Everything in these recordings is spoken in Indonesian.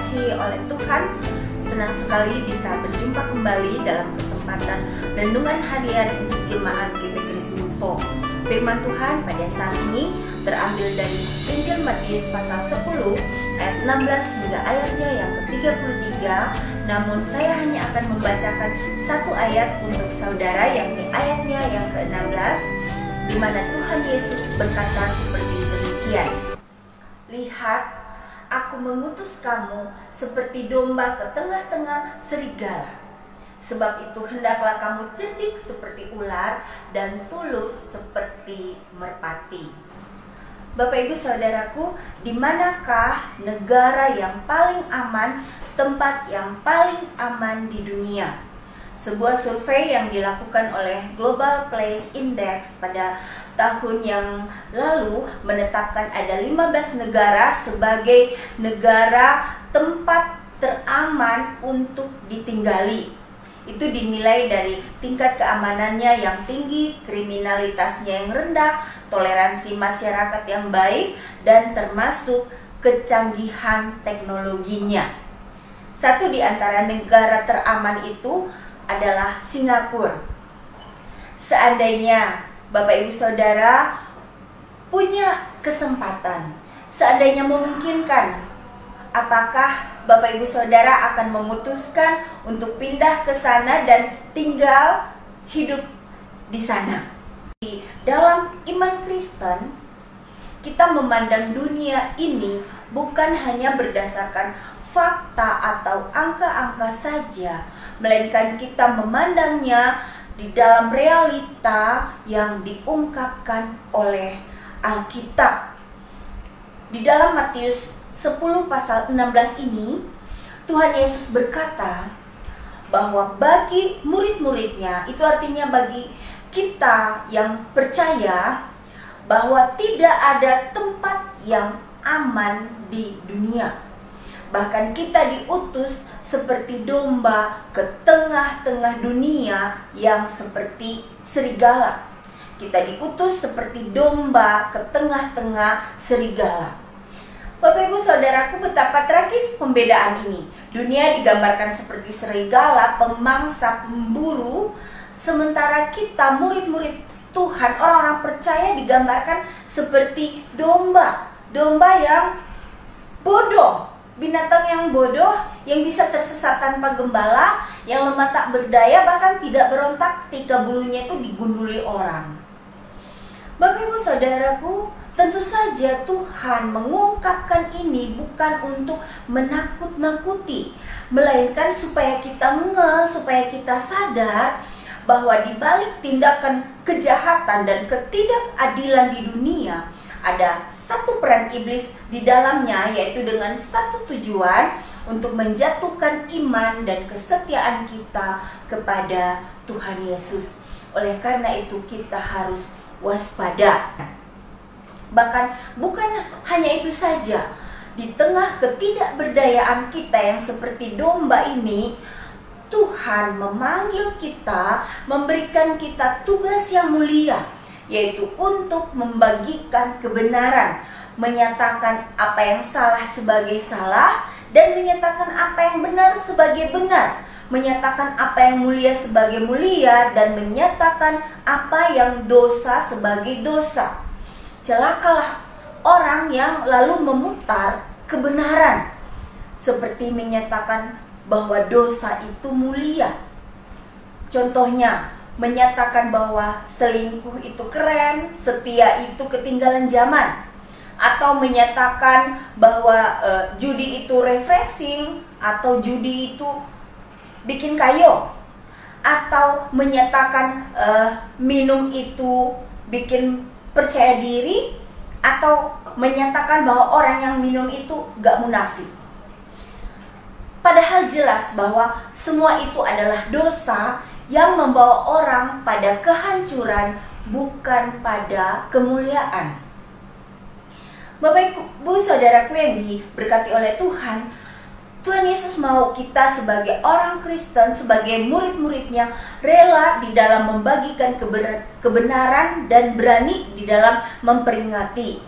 dikasihi oleh Tuhan, senang sekali bisa berjumpa kembali dalam kesempatan renungan harian untuk jemaat GP Krismunfo. Firman Tuhan pada saat ini terambil dari Injil Matius pasal 10 ayat 16 hingga ayatnya yang ke-33. Namun saya hanya akan membacakan satu ayat untuk saudara, yakni ayatnya yang ke-16, di mana Tuhan Yesus berkata seperti demikian. Lihat, aku mengutus kamu seperti domba ke tengah-tengah serigala. Sebab itu hendaklah kamu cerdik seperti ular dan tulus seperti merpati. Bapak Ibu Saudaraku, di manakah negara yang paling aman, tempat yang paling aman di dunia? Sebuah survei yang dilakukan oleh Global Place Index pada tahun yang lalu menetapkan ada 15 negara sebagai negara tempat teraman untuk ditinggali. Itu dinilai dari tingkat keamanannya yang tinggi, kriminalitasnya yang rendah, toleransi masyarakat yang baik, dan termasuk kecanggihan teknologinya. Satu di antara negara teraman itu adalah Singapura. Seandainya Bapak Ibu Saudara punya kesempatan, seandainya memungkinkan, apakah Bapak Ibu Saudara akan memutuskan untuk pindah ke sana dan tinggal hidup di sana? Di dalam iman Kristen, kita memandang dunia ini bukan hanya berdasarkan fakta atau angka-angka saja, melainkan kita memandangnya di dalam realita yang diungkapkan oleh Alkitab. Di dalam Matius 10 pasal 16 ini, Tuhan Yesus berkata bahwa bagi murid-muridnya, itu artinya bagi kita yang percaya, bahwa tidak ada tempat yang aman di dunia. Bahkan kita diutus seperti domba ke tengah-tengah dunia yang seperti serigala. Kita diutus seperti domba ke tengah-tengah serigala. Bapak Ibu Saudaraku, betapa tragis pembedaan ini. Dunia digambarkan seperti serigala, pemangsa, pemburu, sementara kita murid-murid Tuhan, orang-orang percaya, digambarkan seperti domba. Domba yang bodoh, binatang yang bodoh, yang bisa tersesat tanpa gembala, yang lemah tak berdaya, bahkan tidak berontak ketika bulunya itu digunduli orang. Bapak Ibu Saudaraku, tentu saja Tuhan mengungkapkan ini bukan untuk menakut-nakuti, melainkan supaya kita supaya kita sadar bahwa di balik tindakan kejahatan dan ketidakadilan di dunia, ada satu peran iblis di dalamnya, yaitu dengan satu tujuan, untuk menjatuhkan iman dan kesetiaan kita kepada Tuhan Yesus. Oleh karena itu kita harus waspada. Bahkan bukan hanya itu saja, di tengah ketidakberdayaan kita yang seperti domba ini, Tuhan memanggil kita, memberikan kita tugas yang mulia, yaitu untuk membagikan kebenaran, menyatakan apa yang salah sebagai salah, dan menyatakan apa yang benar sebagai benar, menyatakan apa yang mulia sebagai mulia, dan menyatakan apa yang dosa sebagai dosa. Celakalah orang yang lalu memutar kebenaran, seperti menyatakan bahwa dosa itu mulia. Contohnya, menyatakan bahwa selingkuh itu keren, setia itu ketinggalan zaman, atau menyatakan bahwa judi itu refreshing, atau judi itu bikin kayo, atau menyatakan minum itu bikin percaya diri, atau menyatakan bahwa orang yang minum itu gak munafik. Padahal jelas bahwa semua itu adalah dosa yang membawa orang pada kehancuran, bukan pada kemuliaan. Bapak Ibu Saudaraku yang diberkati oleh Tuhan, Tuhan Yesus mau kita sebagai orang Kristen, sebagai murid-muridnya, rela di dalam membagikan kebenaran dan berani di dalam memperingati.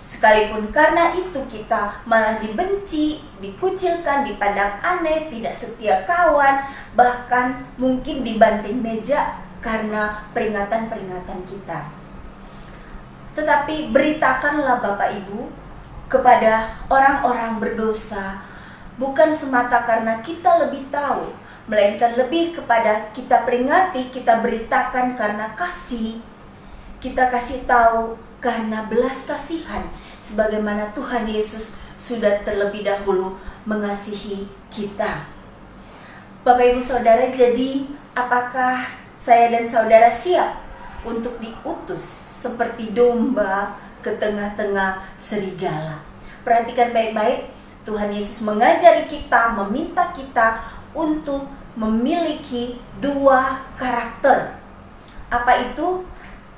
Sekalipun karena itu kita malah dibenci, dikucilkan, dipandang aneh, tidak setia kawan, bahkan mungkin dibanting meja karena peringatan-peringatan kita. Tetapi beritakanlah Bapak Ibu kepada orang-orang berdosa, bukan semata karena kita lebih tahu, melainkan lebih kepada kita peringati, kita beritakan karena kasih, kita kasih tahu karena belas kasihan, sebagaimana Tuhan Yesus sudah terlebih dahulu mengasihi kita. Bapak Ibu Saudara, jadi apakah saya dan saudara siap untuk diutus seperti domba ke tengah-tengah serigala? Perhatikan baik-baik, Tuhan Yesus mengajari kita, meminta kita untuk memiliki dua karakter. Apa itu?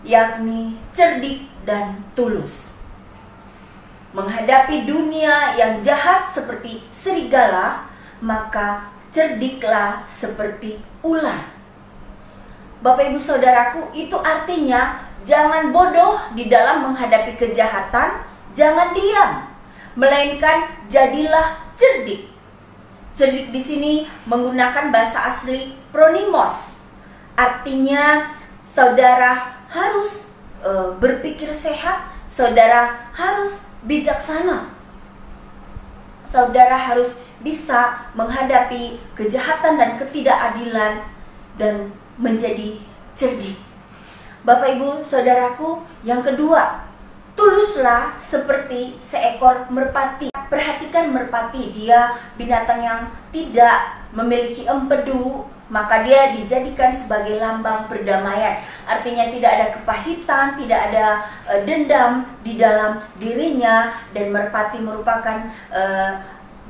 Yakni cerdik dan tulus. Menghadapi dunia yang jahat seperti serigala, maka cerdiklah seperti ular. Bapak Ibu Saudaraku, itu artinya jangan bodoh di dalam menghadapi kejahatan, jangan diam, melainkan jadilah cerdik. Cerdik di sini menggunakan bahasa asli pronimos. Artinya saudara harus berpikir sehat, saudara harus bijaksana. Saudara harus bisa menghadapi kejahatan dan ketidakadilan dan menjadi cerdik. Bapak Ibu Saudaraku, yang kedua, tuluslah seperti seekor merpati. Perhatikan merpati, dia binatang yang tidak memiliki empedu, maka dia dijadikan sebagai lambang perdamaian. Artinya tidak ada kepahitan, tidak ada dendam di dalam dirinya, dan merpati merupakan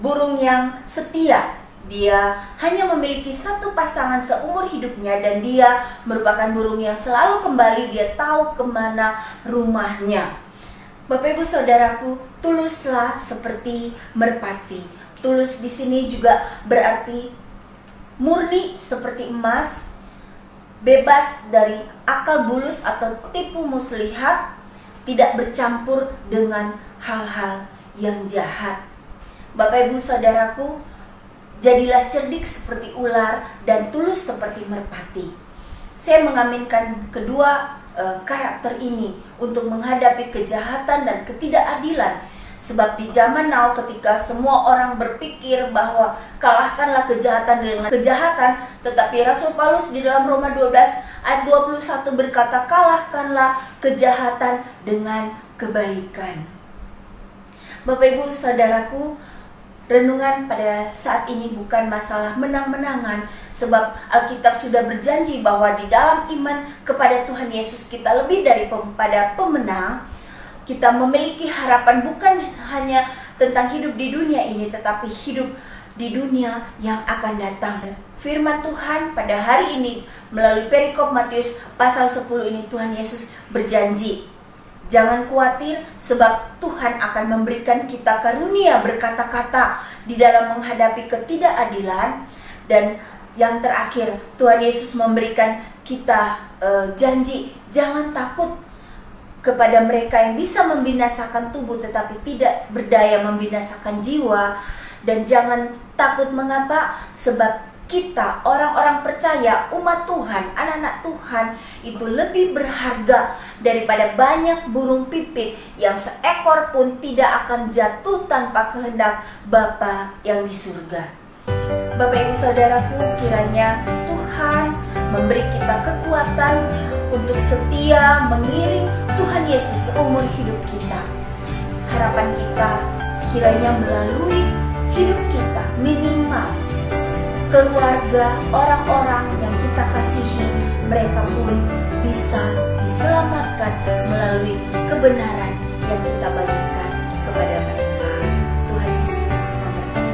burung yang setia. Dia hanya memiliki satu pasangan seumur hidupnya, dan dia merupakan burung yang selalu kembali, dia tahu kemana rumahnya. Bapak Ibu Saudaraku, tuluslah seperti merpati. Tulus di sini juga berarti murni seperti emas, bebas dari akal bulus atau tipu muslihat, tidak bercampur dengan hal-hal yang jahat. Bapak Ibu Saudaraku, jadilah cerdik seperti ular dan tulus seperti merpati. Saya mengaminkan kedua karakter ini untuk menghadapi kejahatan dan ketidakadilan. Sebab di zaman now, ketika semua orang berpikir bahwa kalahkanlah kejahatan dengan kejahatan, tetapi Rasul Paulus di dalam Roma 12 ayat 21 berkata, kalahkanlah kejahatan dengan kebaikan. Bapak Ibu Saudaraku, renungan pada saat ini bukan masalah menang-menangan, sebab Alkitab sudah berjanji bahwa di dalam iman kepada Tuhan Yesus kita lebih daripada pemenang. Kita memiliki harapan bukan hanya tentang hidup di dunia ini, tetapi hidup di dunia yang akan datang. Firman Tuhan pada hari ini melalui perikop Matius pasal 10 ini, Tuhan Yesus berjanji, jangan khawatir, sebab Tuhan akan memberikan kita karunia berkata-kata di dalam menghadapi ketidakadilan. Dan yang terakhir, Tuhan Yesus memberikan kita janji, jangan takut kepada mereka yang bisa membinasakan tubuh tetapi tidak berdaya membinasakan jiwa. Dan jangan takut, mengapa? Sebab kita orang-orang percaya, umat Tuhan, anak-anak Tuhan itu lebih berharga daripada banyak burung pipit yang seekor pun tidak akan jatuh tanpa kehendak Bapa yang di surga. Bapak Ibu Saudaraku, kiranya Tuhan memberi kita kekuatan untuk setia mengiring Tuhan Yesus seumur hidup kita. Harapan kita kiranya melalui hidup kita, minimal keluarga, orang-orang yang kita kasihi, mereka pun bisa diselamatkan melalui kebenaran yang kita bagikan kepada mereka. Tuhan Yesus memberkati.